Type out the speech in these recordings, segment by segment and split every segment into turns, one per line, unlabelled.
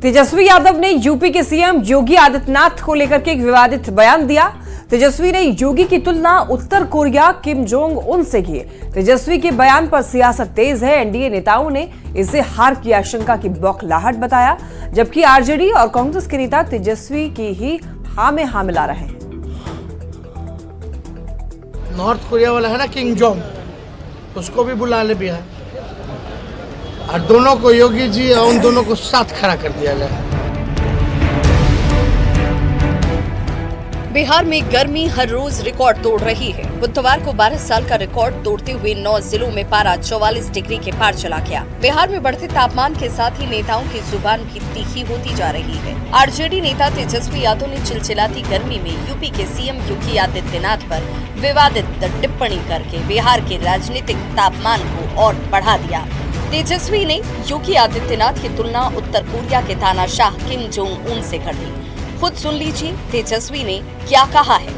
तेजस्वी यादव ने यूपी के सीएम योगी आदित्यनाथ को लेकर के एक विवादित बयान दिया। तेजस्वी ने योगी की तुलना उत्तर कोरिया किम जोंग उन से की। तेजस्वी के बयान पर सियासत तेज है। एनडीए नेताओं ने इसे हार की आशंका की बौखलाहट बताया, जबकि आरजेडी और कांग्रेस के नेता तेजस्वी की ही हां में हां मिला रहे हैं।
नॉर्थ कोरिया वाला है ना किम जोंग, उसको भी बुला ले बिहार, और दोनों को योगी जी और उन दोनों को साथ खड़ा कर दिया जाए।
बिहार में गर्मी हर रोज रिकॉर्ड तोड़ रही है। बुधवार को 12 साल का रिकॉर्ड तोड़ते हुए 9 जिलों में पारा 44 डिग्री के पार चला गया। बिहार में बढ़ते तापमान के साथ ही नेताओं की जुबान भी तीखी होती जा रही है। आरजेडी नेता तेजस्वी यादव ने चिलचिलाती गर्मी में यूपी के सीएम योगी आदित्यनाथ पर विवादित टिप्पणी करके बिहार के राजनीतिक तापमान को और बढ़ा दिया। तेजस्वी ने योगी आदित्यनाथ की तुलना उत्तर कोरिया के तानाशाह किम जोंग उन से कर दी। खुद सुन लीजिए तेजस्वी ने क्या कहा है।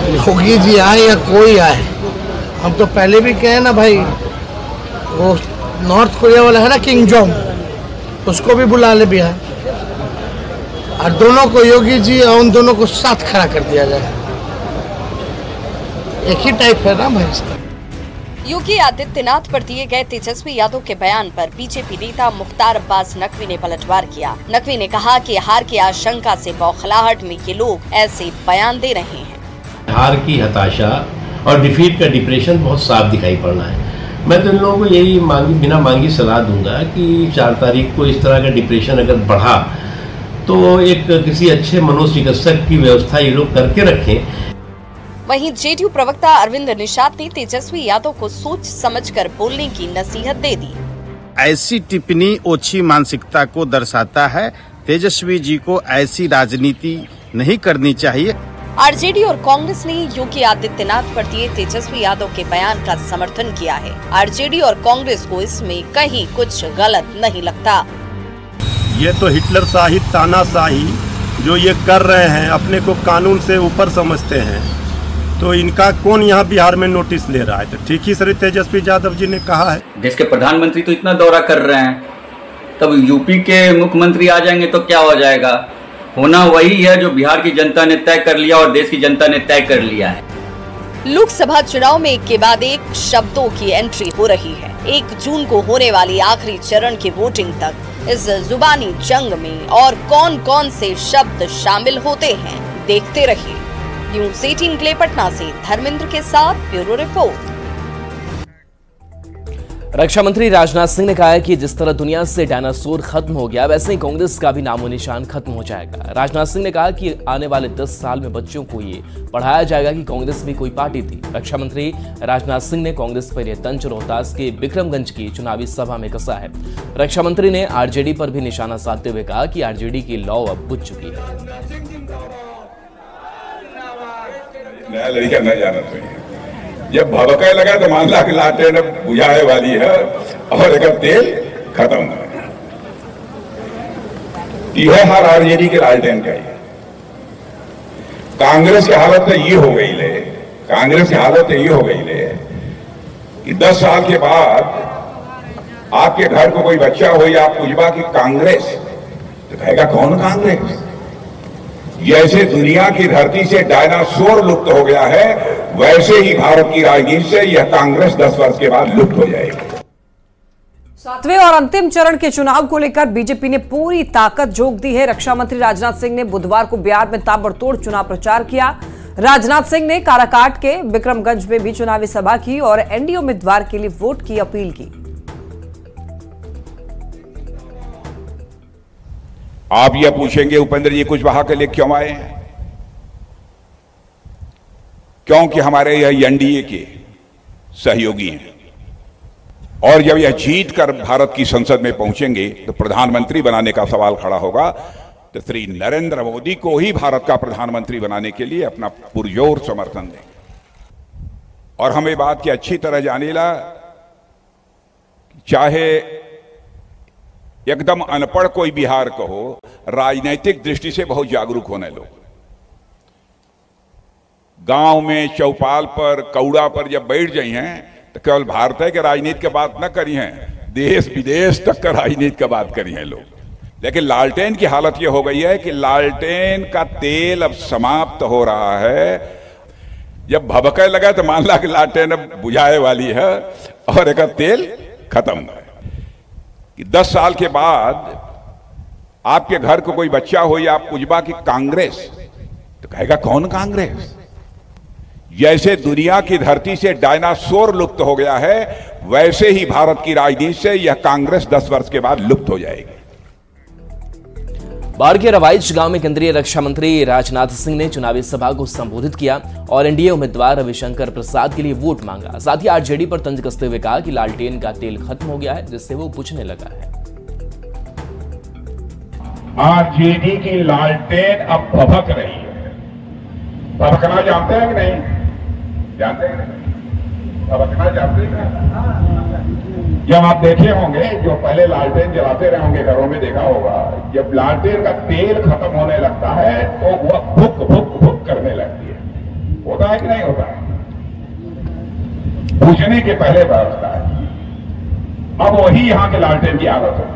योगी जी आए या कोई आए, हम तो पहले भी कहे ना भाई, वो नॉर्थ कोरिया वाला है ना किम जोंग, उसको भी बुला ले बिहार, और दोनों को योगी जी और उन दोनों को साथ खड़ा कर दिया जाए। एक ही टाइप है ना भाई।
योगी आदित्यनाथ पर दिए गए तेजस्वी यादव के बयान पर बीजेपी नेता मुख्तार अब्बास नकवी ने पलटवार किया। नकवी ने कहा कि हार की आशंका से बौखलाहट में ये लोग ऐसे बयान दे रहे हैं।
हार की हताशा और डिफीट का डिप्रेशन बहुत साफ दिखाई पड़ रहा है। मैं तो इन लोगों को यही बिना मांगी सलाह दूंगा कि 4 तारीख को इस तरह का डिप्रेशन अगर बढ़ा तो एक किसी अच्छे मनोचिकित्सक की व्यवस्था ये लोग करके रखें।
वहीं जेडीयू प्रवक्ता अरविंद निषाद ने तेजस्वी यादव को सोच समझकर बोलने की नसीहत दे दी।
ऐसी टिप्पणी ओछी मानसिकता को दर्शाता है। तेजस्वी जी को ऐसी राजनीति नहीं करनी चाहिए।
आरजेडी और कांग्रेस ने योगी आदित्यनाथ पर दिए तेजस्वी यादव के बयान का समर्थन किया है। आरजेडी और कांग्रेस को इसमें कहीं कुछ गलत नहीं लगता।
ये तो हिटलर शाही तानाशाही जो ये कर रहे हैं, अपने को कानून से ऊपर समझते हैं, तो इनका कौन यहाँ बिहार में नोटिस ले रहा है। तो ठीक ही श्री तेजस्वी यादव जी ने कहा है।
देश के प्रधानमंत्री तो इतना दौरा कर रहे हैं, तब यूपी के मुख्यमंत्री आ जाएंगे तो क्या हो जाएगा। होना वही है जो बिहार की जनता ने तय कर लिया और देश की जनता ने तय कर लिया है।
लोकसभा चुनाव में एक के बाद एक शब्दों की एंट्री हो रही है। 1 जून को होने वाली आखिरी चरण की वोटिंग तक इस जुबानी जंग में और कौन कौन से शब्द शामिल होते हैं, देखते रहिए। न्यूज़ 18 के लिए पटना से धर्मेंद्र के साथ ब्यूरो रिपोर्ट।
रक्षा मंत्री राजनाथ सिंह ने कहा है कि जिस तरह दुनिया से डायनासोर खत्म हो गया, वैसे ही कांग्रेस का भी नामो निशान खत्म हो जाएगा। राजनाथ सिंह ने कहा कि आने वाले 10 साल में बच्चों को ये पढ़ाया जाएगा कि कांग्रेस भी कोई पार्टी थी। रक्षा मंत्री राजनाथ सिंह ने कांग्रेस पर यह तंज रोहतास के बिक्रमगंज की चुनावी सभा में कसा है। रक्षा मंत्री ने आरजेडी पर भी निशाना साधते हुए कहा कि आरजेडी की लौ अब बुझ चुकी है।
नया लड़का न जाना चाहिए। जब भड़के लगा तो मान ला कि लाटेन बुझाने वाली है और अगर तेल खत्म है। यह हर आरजेडी के लालटेन का ही। कांग्रेस की हालत तो ये हो गई ले, कांग्रेस की हालत तो ये हो गई ले कि 10 साल के बाद आपके घर को कोई बच्चा हो या आप पूछबा कि कांग्रेस, तो कहेगा कौन कांग्रेस। जैसे दुनिया की धरती से डायनासोर लुप्त हो गया है, वैसे ही भारत की राजनीति से यह कांग्रेस 10 वर्ष के बाद लुप्त हो जाएगी।
7वें और अंतिम चरण के चुनाव को लेकर बीजेपी ने पूरी ताकत झोंक दी है। रक्षा मंत्री राजनाथ सिंह ने बुधवार को बिहार में ताबड़तोड़ चुनाव प्रचार किया। राजनाथ सिंह ने काराकाट के बिक्रमगंज में भी चुनावी सभा की और एनडीए उम्मीदवार के लिए वोट की अपील की।
आप यह पूछेंगे उपेंद्र जी कुछ वहां के लिए क्यों आए हैं? क्योंकि हमारे यह एनडीए के सहयोगी हैं और जब यह जीत कर भारत की संसद में पहुंचेंगे तो प्रधानमंत्री बनाने का सवाल खड़ा होगा, तो श्री नरेंद्र मोदी को ही भारत का प्रधानमंत्री बनाने के लिए अपना पुरजोर समर्थन देंगे। और हमें बात की अच्छी तरह जानेला, चाहे एकदम अनपढ़ कोई बिहार को हो, राजनीतिक दृष्टि से बहुत जागरूक होने लोग। गांव में चौपाल पर कौड़ा पर जब बैठ जाई हैं तो केवल भारत के राजनीति की बात न करी हैं, देश विदेश तक का राजनीति की बात करी हैं लोग। लेकिन लालटेन की हालत यह हो गई है कि लालटेन का तेल अब समाप्त हो रहा है। जब भभके लगा तो मान ला कि लालटेन अब बुझाए वाली है और एक तेल खत्म है। कि 10 साल के बाद आपके घर को कोई बच्चा हो या आप पूछबा कि कांग्रेस, तो कहेगा कौन कांग्रेस। जैसे दुनिया की धरती से डायनासोर लुप्त हो गया है, वैसे ही भारत की राजनीति से यह कांग्रेस 10 वर्ष के बाद लुप्त हो जाएगी।
बाढ़ के रवाइच गांव में केंद्रीय रक्षा मंत्री राजनाथ सिंह ने चुनावी सभा को संबोधित किया और एनडीए उम्मीदवार रविशंकर प्रसाद के लिए वोट मांगा। साथ ही आरजेडी पर तंज कसते हुए कहा कि लालटेन का तेल खत्म हो गया है, जिससे वो बुझने लगा है।
आरजेडी की लालटेन अब भभक रही है। भभकना जानते हैं कि नहीं? जानते हैं? भभकना जानते हैं? जब आप देखे होंगे, जो पहले लालटेन जलाते रहे होंगे, घरों में देखा होगा, जब लालटेन का तेल खत्म होने लगता है तो वह भुक भुक भुक करने लगती है। होता है कि नहीं होता है? बुझने के पहले बरसता है। अब वही यहां के लालटेन की आदत है।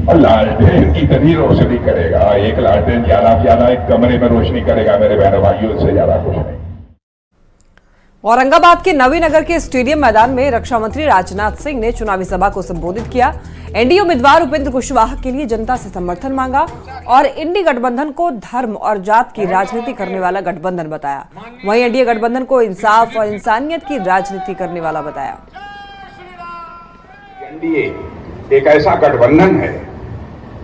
और लालटेन कितनी रोशनी करेगा? एक लालटेन ज्यादा से ज्यादा एक कमरे में रोशनी करेगा मेरे बहनों भाइयों, से ज्यादा कुछ नहीं।
औरंगाबाद के नवीनगर के स्टेडियम मैदान में रक्षा मंत्री राजनाथ सिंह ने चुनावी सभा को संबोधित किया। एनडीए उम्मीदवार उपेंद्र कुशवाहा के लिए जनता से समर्थन मांगा और इंडी गठबंधन को धर्म और जात की राजनीति करने वाला गठबंधन बताया। वहीं एनडीए गठबंधन को इंसाफ और इंसानियत की राजनीति करने वाला बताया।
एनडीए एक ऐसा गठबंधन है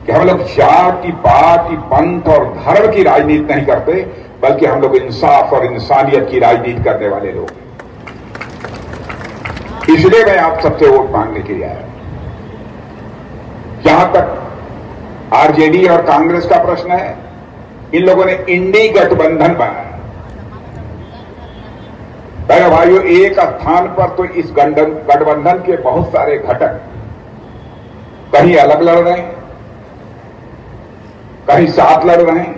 कि हम लोग जाति, पार्टी, पंथ और धर्म की राजनीति नहीं करते, बल्कि हम लोग इंसाफ और इंसानियत की राजनीति करने वाले लोग। इसलिए मैं आप सबसे वोट मांगने के लिए आया। जहां तक आरजेडी और कांग्रेस का प्रश्न है, इन लोगों ने इंडी गठबंधन बनाया। मेरे भाइयों, एक स्थान पर तो इस गठबंधन के बहुत सारे घटक कहीं अलग लड़ रहे हैं, कहीं साथ लड़ रहे हैं।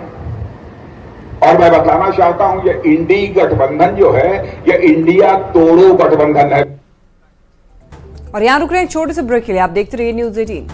और मैं बताना चाहता हूं, ये इंडी गठबंधन जो है, ये इंडिया तोड़ो गठबंधन है।
और यहां रुक रहे हैं छोटे से ब्रेक के लिए। आप देखते रहिए न्यूज़ 18।